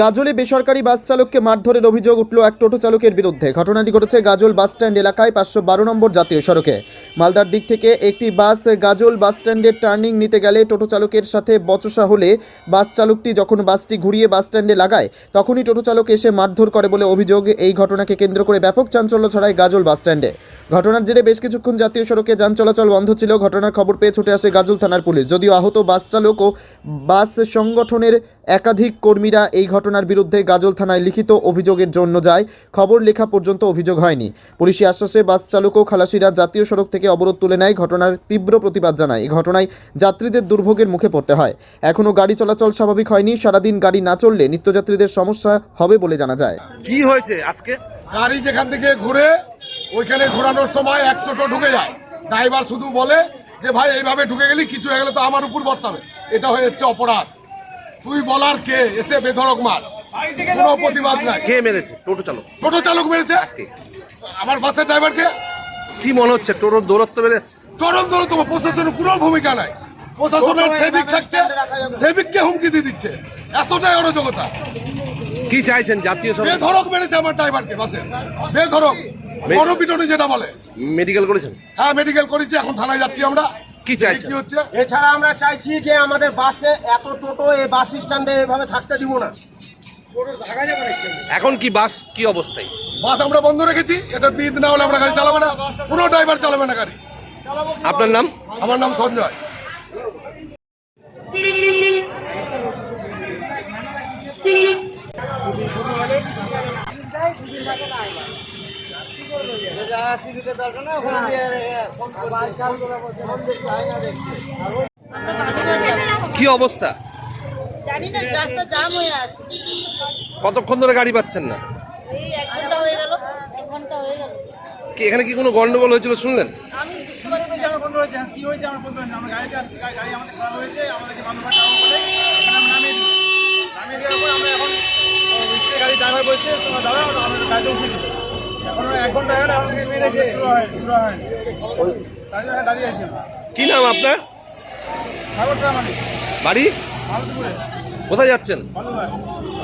গাজলে বেসরকারি বাস চালককে মারধরের অভিযোগ উঠল এক টোটো চালকের বিরুদ্ধে। ঘটনাটি ঘটেছে গাজল বাস স্ট্যান্ড এলাকায় 512 নম্বর জাতীয় সড়কে। মালদার দিক থেকে একটি বাস গাজল বাস স্ট্যান্ডের টার্নিং নিতে গেলে টোটো চালকের সাথে বচসা হলে বাস চালকটি যখন বাসটি ঘুরিয়ে বাস স্ট্যান্ডে লাগায় তখনই টোটো চালক এসে মারধর করে বলে অভিযোগ। এই ঘটনাকে কেন্দ্র করে ব্যাপক চাঞ্চল্য ছড়ায় গাজল বাস স্ট্যান্ডে। ঘটনার জেরে বেশ কিছুক্ষণ জাতীয় সড়কে যান চলাচল বন্ধ ছিল। ঘটনার খবর পেয়ে ছুটে আসে গাজল থানার পুলিশ। যদিও আহত বাস চালক ও বাস সংগঠনের একাধিক কর্মীরা এই ঘটনার বিরুদ্ধে গাজল থানায় লিখিত অভিযোগের জন্য যায়, খবর লেখা পর্যন্ত অভিযোগ হয়নি। পুলিশি আশ্বাসে বাস চালক ও খালাসিরা জাতীয় সড়ক থেকে অবরোধ তুলে নেয়। ঘটনার তীব্র প্রতিবাদ জানায়। এই ঘটনায় যাত্রীদের দুর্ভোগের মুখে পড়তে হয়। এখনও গাড়ি চলাচল স্বাভাবিক হয়নি। সারাদিন গাড়ি না চললে নিত্যযাত্রীদের সমস্যা হবে বলে জানা যায়। কি হয়েছে আজকে? গাড়ি যেখান থেকে ঘুরে ওইখানে ঘোরানোর সময় এক টোটো ঢুকে যায়। ড্রাইভার শুধু বলে যে ভাই এইভাবে ঢুকে গেলি, কিছু হয়ে গেলে তো আমার উপর বর্তাবে। এটা হয়ে যাচ্ছে অপরাধ। তুই বলার কে? এসে বেধড়ক মার, কোনো প্রতিবাদ নাই। কে মেরেছে? টোটো চালক। টোটো চালক মেরেছে আমার বাসের ড্রাইভারকে। কি মনে হচ্ছে টোটোর দৌরত্ব বেড়ে যাচ্ছে? চরম দৌরত্ব। প্রশাসনের কোনো ভূমিকা নাই। প্রশাসনের সেবিক থাকছে, সেবিককে হুমকি দিয়ে দিচ্ছে। এতটাই অরাজকতা। কি চাইছেন? জাতীয় সড়ক বেধড়ক মেরেছে আমার ড্রাইভারকে, বাসে বেধড়ক গণপিটুনি যেটা বলে। মেডিকেল করেছেন? হ্যাঁ, মেডিকেল করেছি। এখন থানায় যাচ্ছি আমরা। কি চাইছেন? কি হচ্ছে? এছাড়া আমরা চাইছি যে আমাদের বাসে এত টোটো এই বাস স্ট্যান্ডে এভাবে থাকতে দিব না। এখন কি বাস কি অবস্থায়? বাস আমরা বন্ধ রেখেছি। এটা বিদ না হলে আমরা গাড়ি চালাবো না। কোনো ড্রাইভার চালাবে না গাড়ি। আপনার নাম? আমার নাম সঞ্জয়। কি অবস্থা? জানি না, রাস্তা জাম হয়ে আছে। কতক্ষণ ধরে গাড়ি পাচ্ছেন না? এই 1 ঘন্টা হয়ে গেল। 1 ঘন্টা হয়ে গেল। কি এখানে কি কোনো গন্ডগোল হয়েছিল শুনলেন? আমি বুঝতে পারছি না। কি হয়েছে আমরা বলতে পারি না। আমরা গাড়িতে আসছি, গাড়ি আমাদের খারাপ হয়েছে, আমাদেরকে বান্ধব বলে এখানে আমরা নামিয়ে দিই। নামিয়ে দেওয়ার পর আমরা এখন গাড়ি ড্রাইভার বলছে তোমার দাদা আমাদের গাড়িতে উঠেছিল। এখন 1 ঘন্টা হয়ে গেল, এখন শুরু হয় তাই জন্য দাঁড়িয়ে আছি। কি নাম আপনার? সাগরটা মানে বাড়ি ভারতপুরে কোথায় যাচ্ছেন? ভালোভাবে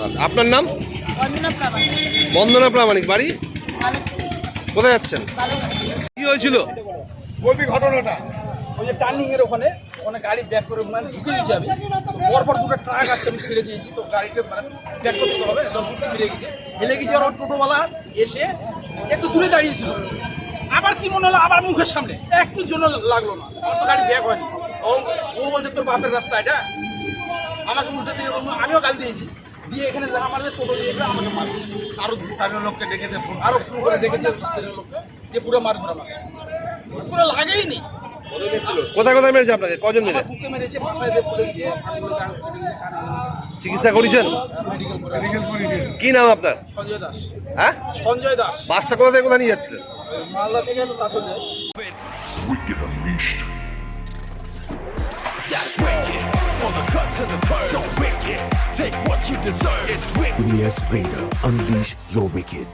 আচ্ছা, আপনার নাম? বন্দনা প্রামাণিক। বন্দনা প্রামাণিক। বাড়ি ভালো কোথায় যাচ্ছেন? ভালো। কি হয়েছিল? বলবি ঘটনাটা। ওই যে টার্নিং এর ওখানে গাড়ি ব্যাক করে মানে ঢুকে দিয়েছি আমি। পরপর দুটো ট্রাক আসছে, আমি ছেড়ে দিয়েছি। তো গাড়িটা মানে ব্যাক করতে হবে, হেলে গেছে। আর টোটোওয়ালা এসে একটু দূরে দাঁড়িয়েছিল। আবার কি মনে হলো, আবার মুখের সামনে একটুর জন্য লাগলো না। আমার তো গাড়ি ব্যাক হয়নি। ও বলছে তোর বাপের রাস্তা এটা, আমাকে উল্টে দিয়ে আমিও গালি দিয়েছি। দিয়ে এখানে আমাদের টোটো দিয়ে আমাকে মারবে। আরো স্থানীয় লোককে ডেকেছে, আরো ফোন করে দেখেছে স্থানীয় লোককে, দিয়ে পুরো মার ধরে আমাকে পুরো লাগেই নি। কোথায় কোথায় মেরেছে আপনাকে? কজন মেরে? বুকে মেরেছে, মাথায় দিয়ে পড়ে গেছে, চিকিৎসা করেছেন? মেডিকেল করে। কি নাম আপনার? সঞ্জয় দাস। হ্যাঁ, সঞ্জয় দাস। বাসটা কোথা থেকে কোথায় নিয়ে যাচ্ছিলেন? মালদা থেকে তো চাষ হয়ে Wicked Unleashed. That's wicked. On the cut to the curb. So wicked. Take what you deserve. It's wicked. Yes, Vader. Unleash your wicked.